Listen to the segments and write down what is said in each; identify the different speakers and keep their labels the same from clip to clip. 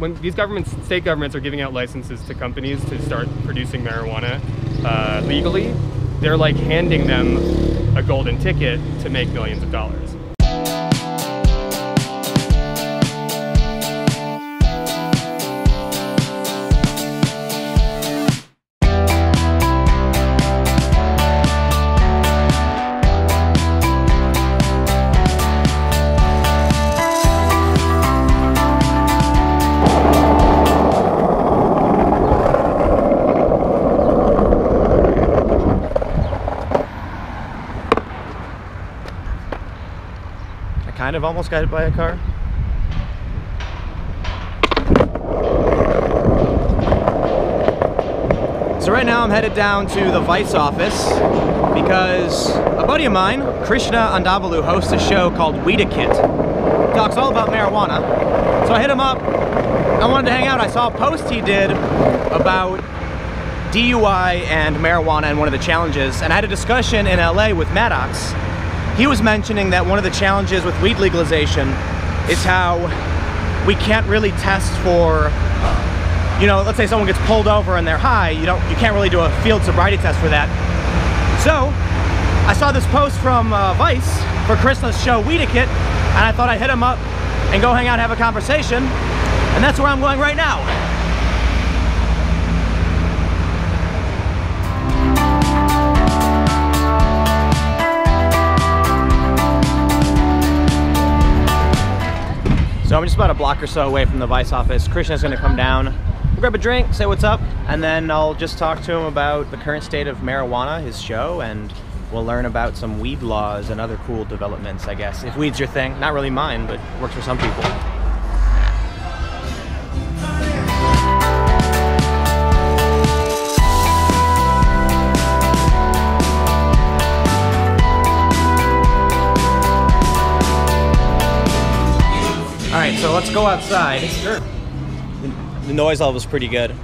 Speaker 1: when these governments, state governments, are giving out licenses to companies to start producing marijuana legally, they're like handing them a golden ticket to make millions of dollars.
Speaker 2: Kind of almost got hit by a car. So right now I'm headed down to the Vice office because a buddy of mine, Krishna Andavolu, hosts a show called Weediquette. Talks all about marijuana. So I hit him up. I wanted to hang out. I saw a post he did about DUI and marijuana and one of the challenges, and I had a discussion in LA with Maddox. He was mentioning that one of the challenges with weed legalization is how we can't really test for, you know, let's say someone gets pulled over and they're high, you can't really do a field sobriety test for that. So I saw this post from Vice for Krishna's show Weediquette, and I thought I'd hit him up and go hang out and have a conversation, and that's where I'm going right now. So I'm just about a block or so away from the Vice office. Krishna's gonna come down, we'll grab a drink, say what's up, and then I'll just talk to him about the current state of marijuana, his show, and we'll learn about some weed laws and other cool developments, I guess. If weed's your thing, not really mine, but works for some people. Alright, so let's go outside. Sure. The noise level is pretty good.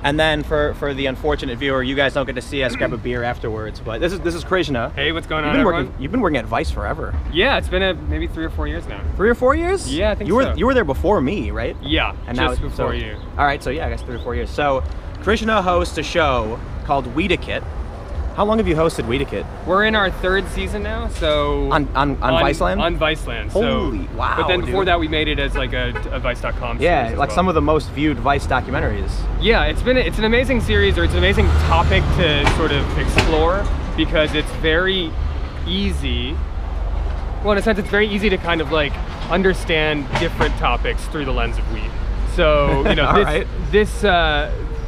Speaker 2: And then for the unfortunate viewer, you guys don't get to see us grab a beer afterwards, but this is Krishna.
Speaker 1: Hey, what's going on, everyone?
Speaker 2: You've been working at Vice forever.
Speaker 1: Yeah, it's been maybe 3 or 4 years now.
Speaker 2: 3 or 4 years?
Speaker 1: Yeah, I think so.
Speaker 2: You were there before me, right?
Speaker 1: Yeah,
Speaker 2: and
Speaker 1: just before you.
Speaker 2: Alright, so yeah, I guess 3 or 4 years. So Krishna hosts a show called Weediquette. How long have you hosted Weediquette?
Speaker 1: We're in our 3rd season now, so...
Speaker 2: On Viceland?
Speaker 1: On Viceland.
Speaker 2: Holy,
Speaker 1: so,
Speaker 2: wow,
Speaker 1: But then before
Speaker 2: dude.
Speaker 1: that, we made it as like a Vice.com series.
Speaker 2: Yeah, like
Speaker 1: well.
Speaker 2: some of the most viewed Vice documentaries.
Speaker 1: Yeah, it's an amazing series, or it's an amazing topic to sort of explore, because it's very easy. Well, in a sense, it's very easy to kind of like understand different topics through the lens of weed. So, you know,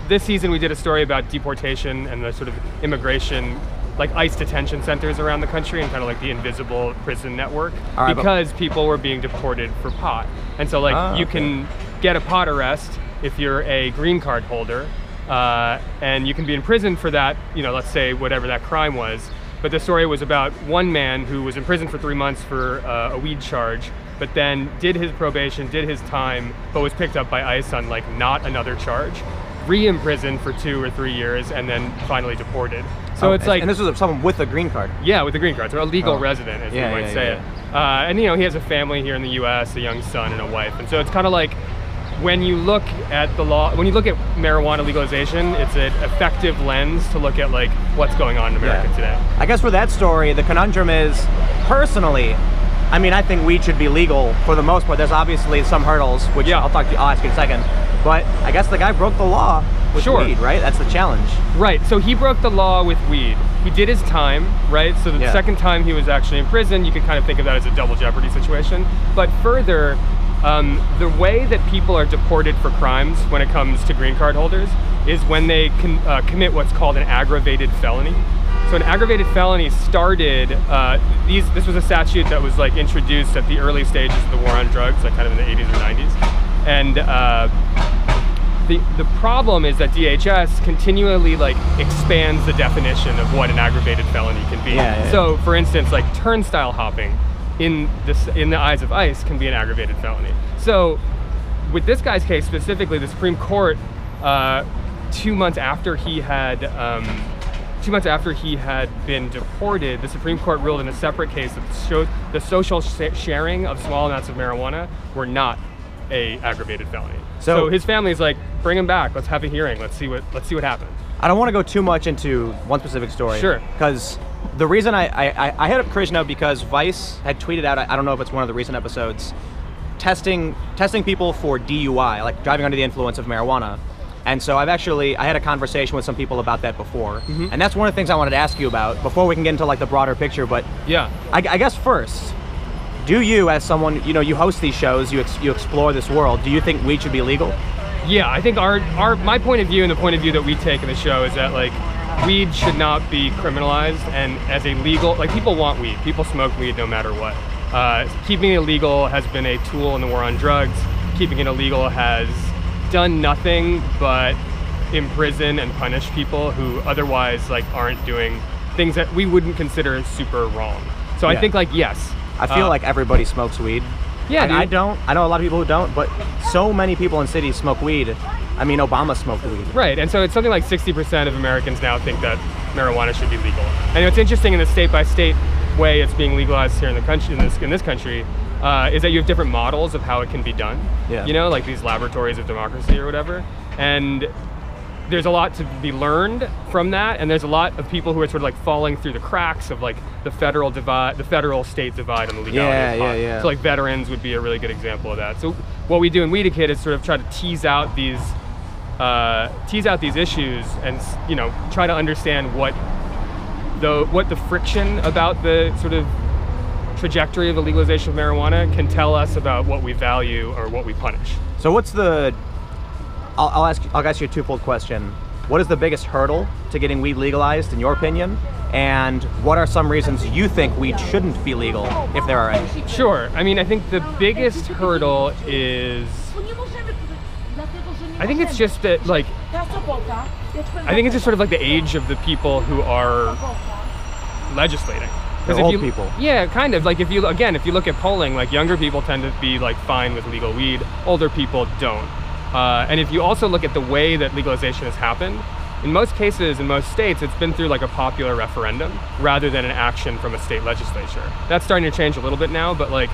Speaker 1: this season we did a story about deportation and the sort of immigration, like ICE detention centers around the country, and kind of like the invisible prison network, because people were being deported for pot. And so like you can get a pot arrest if you're a green card holder, and you can be in prison for that, you know, let's say whatever that crime was. But the story was about one man who was in prison for 3 months for a weed charge, but then did his probation, did his time, but was picked up by ICE on like not another charge, re-imprisoned for 2 or 3 years, and then finally deported. So it's like...
Speaker 2: And this was someone with a green card?
Speaker 1: Yeah, with a green card, so a legal resident, as you might say it. And you know, he has a family here in the US, a young son and a wife, and so it's kind of like, when you look at the law, when you look at marijuana legalization, it's an effective lens to look at like what's going on in America today.
Speaker 2: I guess for that story, the conundrum is, personally, I mean, I think weed should be legal for the most part. There's obviously some hurdles, which I'll ask you in a second. But I guess the guy broke the law with weed, right? That's the challenge.
Speaker 1: Right, so he broke the law with weed. He did his time, right? So the second time he was actually in prison, you could kind of think of that as a double jeopardy situation. But further, the way that people are deported for crimes when it comes to green card holders is when they commit what's called an aggravated felony. So an aggravated felony started, this was a statute that was like introduced at the early stages of the war on drugs, like kind of in the 80s or 90s. And the problem is that DHS continually like expands the definition of what an aggravated felony can be. So for instance, like turnstile hopping in the eyes of ICE can be an aggravated felony. So with this guy's case specifically, the Supreme Court, 2 months after he had been deported, the Supreme Court ruled in a separate case that the social sharing of small amounts of marijuana were not an aggravated felony. So his family's like, bring him back. Let's have a hearing. Let's see what happens.
Speaker 2: I don't want to go too much into one specific story.
Speaker 1: Sure.
Speaker 2: Because the reason I hit up Krishna because Vice had tweeted out, I don't know if it's one of the recent episodes, testing people for DUI, like driving under the influence of marijuana. And so I had a conversation with some people about that before. And that's one of the things I wanted to ask you about before we can get into like the broader picture. But
Speaker 1: yeah,
Speaker 2: I guess first, do you, as someone, you host these shows, you explore this world, do you think weed should be legal?
Speaker 1: Yeah, I think my point of view and the point of view that we take in the show is that like weed should not be criminalized, and as a legal, like people want weed, people smoke weed no matter what. Keeping it illegal has been a tool in the war on drugs. Keeping it illegal has done nothing but imprison and punish people who otherwise like aren't doing things that we wouldn't consider super wrong. So I think like, yes.
Speaker 2: I feel like everybody smokes weed.
Speaker 1: Yeah,
Speaker 2: I don't. I know a lot of people who don't, but so many people in cities smoke weed. I mean, Obama smoked weed.
Speaker 1: Right, and so it's something like 60% of Americans now think that marijuana should be legal. And what's interesting in the state-by-state way it's being legalized here in the country, in this country, is that you have different models of how it can be done. Yeah. You know, like these laboratories of democracy or whatever. And there's a lot to be learned from that, and there's a lot of people who are sort of like falling through the cracks of like the federal state divide on the legality of pot.
Speaker 2: Yeah.
Speaker 1: So like veterans would be a really good example of that. So what we do in Weediquette is sort of try to tease out these issues and try to understand what the friction about the sort of trajectory of the legalization of marijuana can tell us about what we value or what we punish.
Speaker 2: So what's I'll ask you a twofold question. What is the biggest hurdle to getting weed legalized in your opinion? And what are some reasons you think weed shouldn't be legal, if there are any?
Speaker 1: Sure. I mean, I think the biggest hurdle is, I think it's just that like, I think it's just sort of like the age of the people who are legislating.
Speaker 2: Because old people.
Speaker 1: Yeah, kind of. Like if you look at polling, like younger people tend to be like fine with legal weed, older people don't. And if you also look at the way that legalization has happened, in most cases, in most states, it's been through like a popular referendum rather than an action from a state legislature. That's starting to change a little bit now, but like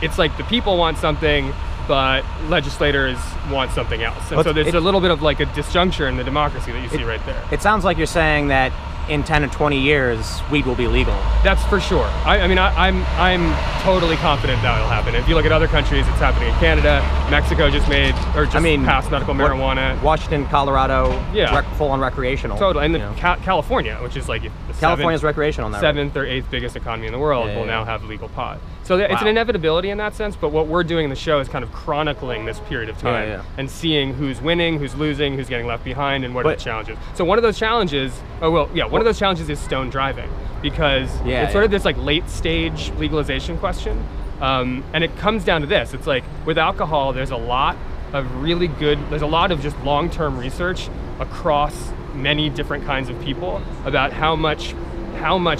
Speaker 1: it's like the people want something, but legislators want something else. And so there's a little bit of like a disjuncture in the democracy that you see right there.
Speaker 2: It sounds like you're saying that in 10 or 20 years, weed will be legal.
Speaker 1: That's for sure. I'm totally confident that will happen. If you look at other countries, it's happening in Canada. Mexico just passed medical marijuana.
Speaker 2: Washington, Colorado, full-on recreational.
Speaker 1: Totally, and California, which is like
Speaker 2: California's recreational now.
Speaker 1: 7th or 8th biggest economy in the world, will now have legal pot. So it's an inevitability in that sense, but what we're doing in the show is kind of chronicling this period of time and seeing who's winning, who's losing, who's getting left behind, and what are the challenges. So one of those challenges, one of those challenges is stone driving, because it's sort of this like late stage legalization question. And it comes down to this. It's like with alcohol, there's a lot of just long-term research across many different kinds of people about how much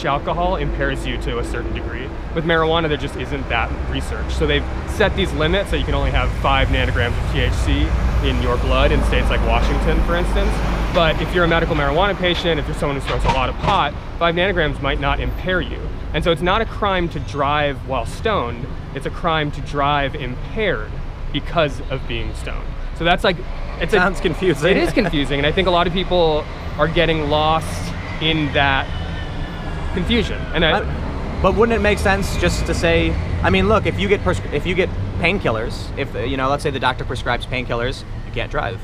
Speaker 1: alcohol impairs you to a certain degree. With marijuana, there just isn't that research. So they've set these limits that you can only have 5 nanograms of THC in your blood in states like Washington, for instance. But if you're a medical marijuana patient, if you're someone who smokes a lot of pot, 5 nanograms might not impair you. And so it's not a crime to drive while stoned, it's a crime to drive impaired because of being stoned. So that's like,
Speaker 2: sounds confusing.
Speaker 1: It is confusing, and I think a lot of people are getting lost in that confusion.
Speaker 2: But wouldn't it make sense just to say, I mean, look, if you get painkillers, if let's say the doctor prescribes painkillers, you can't drive.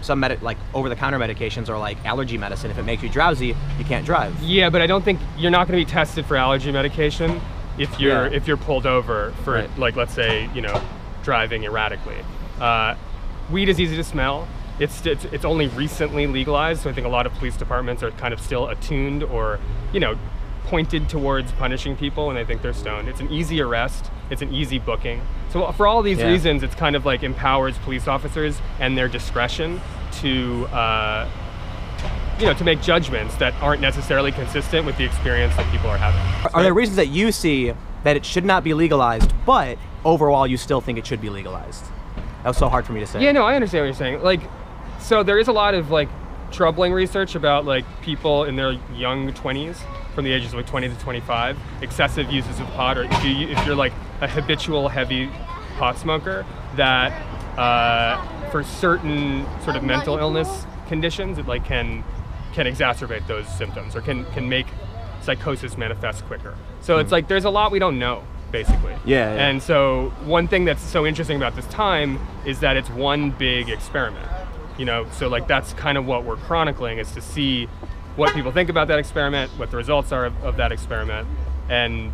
Speaker 2: Some like over-the-counter medications or like allergy medicine. If it makes you drowsy, you can't drive.
Speaker 1: Yeah, but I don't think you're not going to be tested for allergy medication if you're pulled over for like, let's say, driving erratically. Weed is easy to smell. It's only recently legalized, so I think a lot of police departments are kind of still attuned or, pointed towards punishing people when they think they're stoned. It's an easy arrest. It's an easy booking. So for all these reasons, it's kind of like empowers police officers and their discretion to, to make judgments that aren't necessarily consistent with the experience that people are having.
Speaker 2: Are there reasons that you see that it should not be legalized, but overall you still think it should be legalized? That was so hard for me to say.
Speaker 1: Yeah, no, I understand what you're saying. Like, so there is a lot of like troubling research about like people in their young 20s, from the ages of like 20 to 25, excessive uses of pot, or if you're like a habitual heavy pot smoker that for certain sort of mental illness conditions, it like can exacerbate those symptoms or can make psychosis manifest quicker. So it's like there's a lot we don't know, basically.
Speaker 2: Yeah.
Speaker 1: And so one thing that's so interesting about this time is that it's one big experiment. You know, so like that's kind of what we're chronicling, is to see what people think about that experiment, what the results are of that experiment. And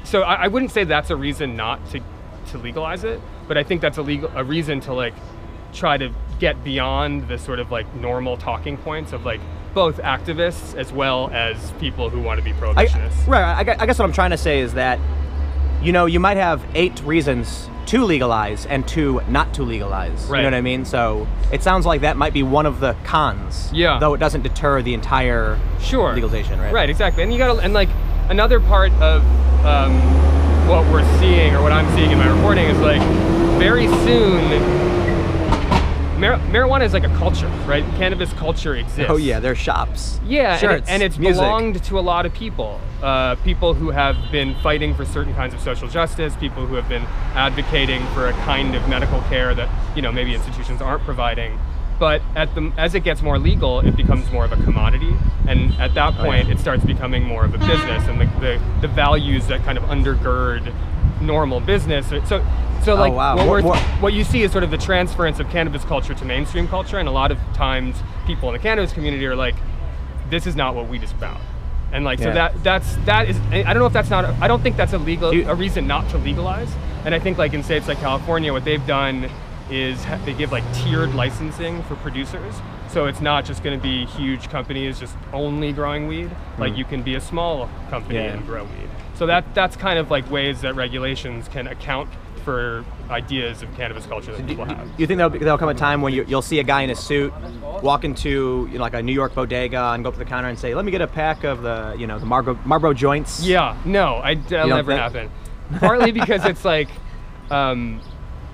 Speaker 1: so I wouldn't say that's a reason not to legalize it, but I think that's a reason to like try to get beyond the sort of like normal talking points of like both activists as well as people who want to be prohibitionists.
Speaker 2: I guess what I'm trying to say is that, you know, you might have 8 reasons to legalize and 2 not to legalize.
Speaker 1: Right.
Speaker 2: You know what I mean? So it sounds like that might be one of the cons.
Speaker 1: Yeah.
Speaker 2: Though it doesn't deter the entire legalization, right?
Speaker 1: Right, exactly. And you gotta, and like another part of what we're seeing, or what I'm seeing in my reporting, is like very soon marijuana is like a culture, right? Cannabis culture exists.
Speaker 2: Oh yeah, there's shops.
Speaker 1: Yeah,
Speaker 2: shirts,
Speaker 1: and it's
Speaker 2: music.
Speaker 1: belonged to a lot of people. People who have been fighting for certain kinds of social justice, people who have been advocating for a kind of medical care that, you know, maybe institutions aren't providing. But as it gets more legal, it becomes more of a commodity, and at that point, it starts becoming more of a business, and the values that kind of undergird normal business. So like what you see is sort of the transference of cannabis culture to mainstream culture, and a lot of times people in the cannabis community are like, this is not what weed is about. And like, so that is, I don't know if that's not, I don't think that's a reason not to legalize. And I think like in states like California, what they've done is they give like tiered licensing for producers. So it's not just going to be huge companies just only growing weed. Like you can be a small company and grow weed. So that's kind of like ways that regulations can account for ideas of cannabis culture that people have.
Speaker 2: You think there'll come a time when you'll see a guy in a suit walk into, you know, like a New York bodega and go up to the counter and say, "Let me get a pack of the, you know, the Marlboro joints"?
Speaker 1: Yeah, no, that'll never happen. Partly because it's like, well,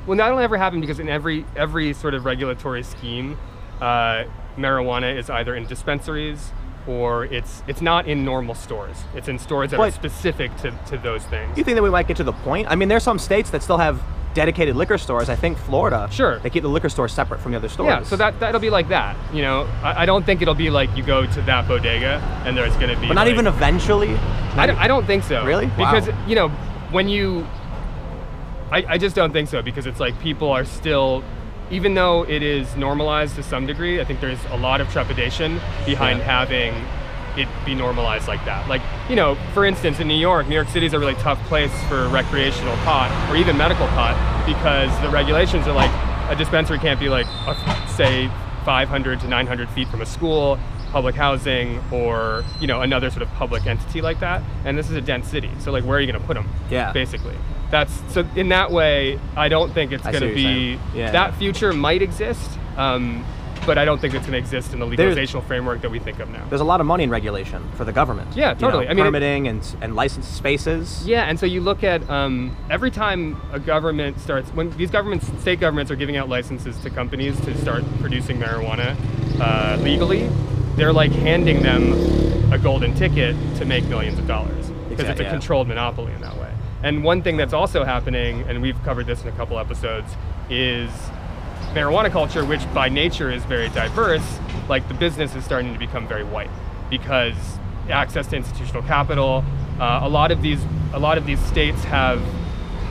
Speaker 1: that'll never happen because in every sort of regulatory scheme, marijuana is either in dispensaries or it's not in normal stores. It's in stores that are specific to those things.
Speaker 2: You think that we might get to the point? I mean, there's some states that still have dedicated liquor stores. I think Florida.
Speaker 1: Sure.
Speaker 2: They keep the liquor stores separate from the other stores.
Speaker 1: Yeah, so that'll be like that. You know, I don't think it'll be like you go to that bodega and there's going to be.
Speaker 2: But not like, even eventually.
Speaker 1: I don't think so.
Speaker 2: Really?
Speaker 1: Because
Speaker 2: wow.
Speaker 1: You know, when you, I just don't think so, because it's like people are still. Even though it is normalized to some degree, I think there's a lot of trepidation behind having it be normalized like that. Like, you know, for instance, in New York City is a really tough place for recreational pot or even medical pot, because the regulations are like a dispensary can't be like, say, 500 to 900 feet from a school, public housing, or, you know, another sort of public entity like that. And this is a dense city, so like, where are you going to put them? Yeah. Basically. So in that way, I don't think it's going to be, that future might exist, but I don't think it's going to exist in the legalizational framework that we think of now.
Speaker 2: There's a lot of money in regulation for the government.
Speaker 1: Yeah, totally.
Speaker 2: You know, permitting and licensed spaces.
Speaker 1: Yeah, and so you look at every time a government starts, when these state governments are giving out licenses to companies to start producing marijuana legally, they're like handing them a golden ticket to make millions of dollars, because it's a controlled monopoly in that way. And one thing that's also happening, and we've covered this in a couple episodes, is marijuana culture, which by nature is very diverse. Like, the business is starting to become very white, because access to institutional capital. A lot of these states have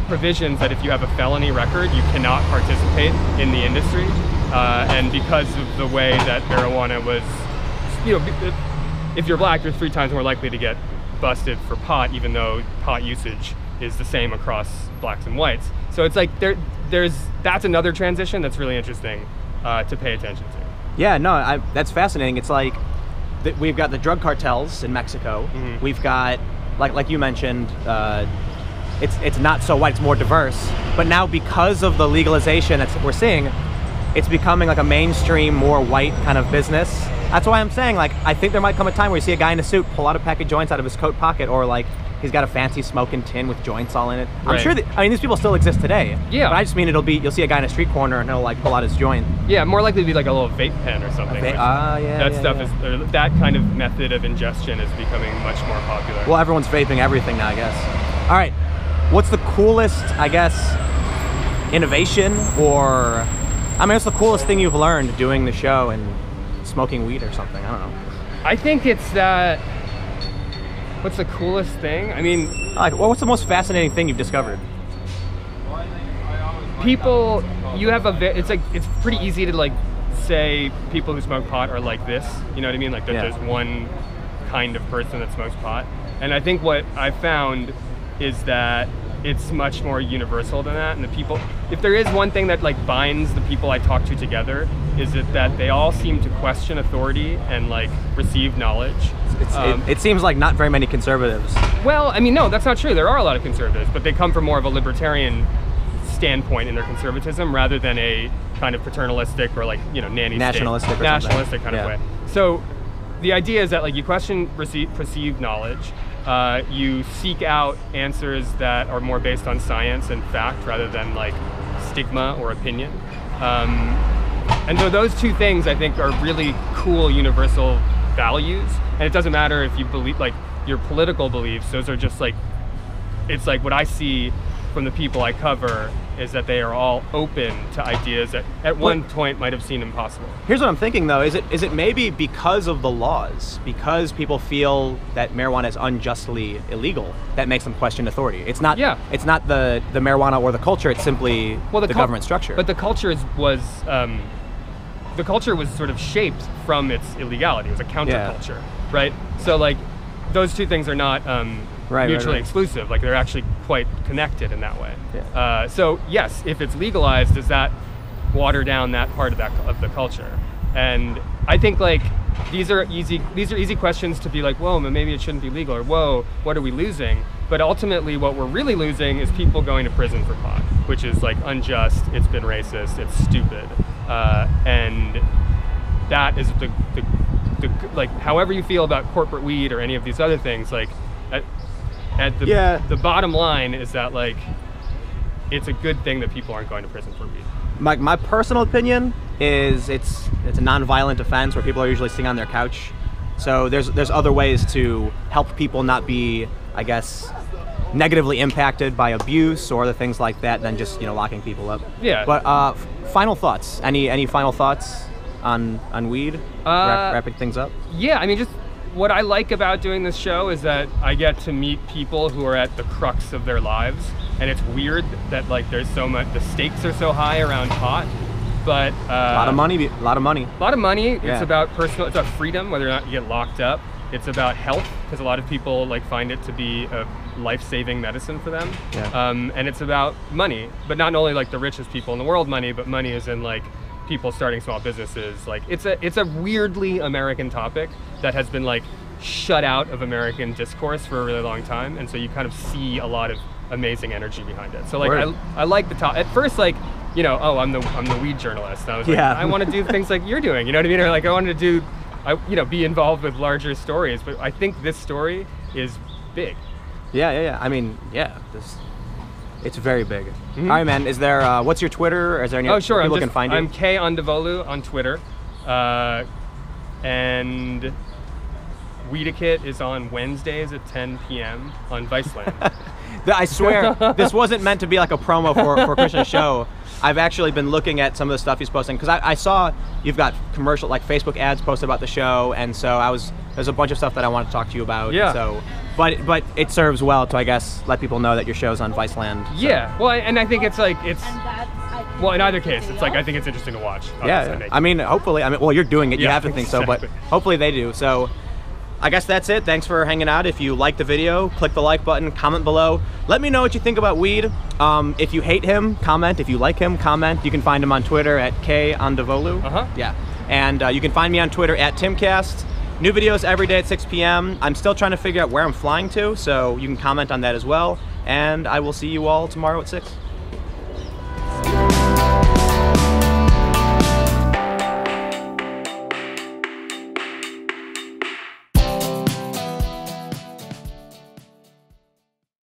Speaker 1: provisions that if you have a felony record, you cannot participate in the industry. And because of the way that marijuana was, you know, if you're black, you're 3 times more likely to get busted for pot, even though pot usage is the same across blacks and whites. So it's like that's another transition that's really interesting to pay attention to.
Speaker 2: Yeah, no, that's fascinating. It's like we've got the drug cartels in Mexico. Mm-hmm. We've got, like you mentioned, it's not so white, it's more diverse. But now, because of the legalization that we're seeing, it's becoming like a mainstream, more white kind of business. That's why I'm saying, like, I think there might come a time where you see a guy in a suit pull out a pack of joints out of his coat pocket, or like he's got a fancy smoking tin with joints all in it. Right. I'm sure these people still exist today. Yeah. But I just mean you'll see a guy in a street corner and he'll like pull out his joint. Yeah, more likely to be like a little vape pen or something. That kind of method of ingestion is becoming much more popular. Well, everyone's vaping everything now, I guess. All right, what's the coolest, I guess, innovation, or I mean, what's the coolest thing you've learned doing the show and smoking weed or something? I don't know.
Speaker 1: I think it's that. What's the coolest thing? I mean,
Speaker 2: like, what's the most fascinating thing you've discovered?
Speaker 1: People, you have it's pretty easy to like say people who smoke pot are like this. You know what I mean? Like that there's one kind of person that smokes pot. And I think what I found is that it's much more universal than that. And the people, if there is one thing that like binds the people I talk to together, is that they all seem to question authority and like receive knowledge.
Speaker 2: It seems like not very many conservatives.
Speaker 1: Well, I mean, no, that's not true. There are a lot of conservatives, but they come from more of a libertarian standpoint in their conservatism rather than a kind of paternalistic or like, you know, nanny
Speaker 2: nationalistic
Speaker 1: state, nationalistic kind of way. So the idea is that like you question perceived knowledge, you seek out answers that are more based on science and fact rather than like stigma or opinion. And so those two things I think are really cool universal values. And it doesn't matter if you believe like your political beliefs, those are just like, it's like what I see from the people I cover is that they are all open to ideas that at one point might have seemed impossible. Here's
Speaker 2: what I'm thinking though, is it maybe because of the laws, because people feel that marijuana is unjustly illegal, that makes them question authority? It's not it's not the marijuana or the culture, it's simply the government structure.
Speaker 1: But the culture was sort of shaped from its illegality. It was a counterculture, right? So like those two things are not mutually exclusive. Like they're actually quite connected in that way. So yes, if it's legalized, does that water down that part of the culture? And I think like these are easy questions to be like, whoa, maybe it shouldn't be legal, or whoa, what are we losing? But ultimately what we're really losing is people going to prison for pot, which is like unjust, it's been racist, it's stupid. And that is the like, however you feel about corporate weed or any of these other things, like the bottom line is that like it's a good thing that people aren't going to prison for weed.
Speaker 2: My personal opinion is it's a non-violent offense where people are usually sitting on their couch. So there's other ways to help people not be, I guess, negatively impacted by abuse or other things like that than just, you know, locking people up.
Speaker 1: Yeah.
Speaker 2: But final thoughts? Any final thoughts on weed? Wrapping things up?
Speaker 1: Yeah, I mean, just what I like about doing this show is that I get to meet people who are at the crux of their lives, and it's weird that like there's so much, the stakes are so high around pot, but
Speaker 2: a lot of money.
Speaker 1: It's about it's about freedom, whether or not you get locked up. It's about health, because a lot of people like find it to be a life-saving medicine for them. And it's about money, but not only like the richest people in the world money, but money is in like people starting small businesses. Like it's a weirdly American topic that has been like shut out of American discourse for a really long time, and so you kind of see a lot of amazing energy behind it. So like I like the top. At first, like, you know, oh, I'm the weed journalist. And I was like, I want to do things like you're doing. You know what I mean? Or like I wanted to do, be involved with larger stories. But I think this story is big.
Speaker 2: Yeah. I mean, it's very big. All right, man. Is there what's your Twitter? Or is there any people can find you?
Speaker 1: I'm K Andavolu on Twitter, and Weediquette is on Wednesdays at 10 p.m. on Viceland.
Speaker 2: I swear, this wasn't meant to be like a promo for Krishna's show. I've actually been looking at some of the stuff he's posting, because I saw you've got commercial, like Facebook ads posted about the show, and so there's a bunch of stuff that I want to talk to you about.
Speaker 1: Yeah.
Speaker 2: So, but it serves well to, I guess, let people know that your show's on Viceland. So.
Speaker 1: Yeah. Well, and I think it's like well, in either case, it's like I think it's interesting to watch.
Speaker 2: I mean, hopefully, well, you're doing it. You have to think so, but hopefully they do. So. I guess that's it. Thanks for hanging out. If you liked the video, click the like button, comment below. Let me know what you think about weed. If you hate him, comment. If you like him, comment. You can find him on Twitter at K Andavolu. Yeah. And you can find me on Twitter at Timcast. New videos every day at 6 p.m. I'm still trying to figure out where I'm flying to, so you can comment on that as well. And I will see you all tomorrow at 6.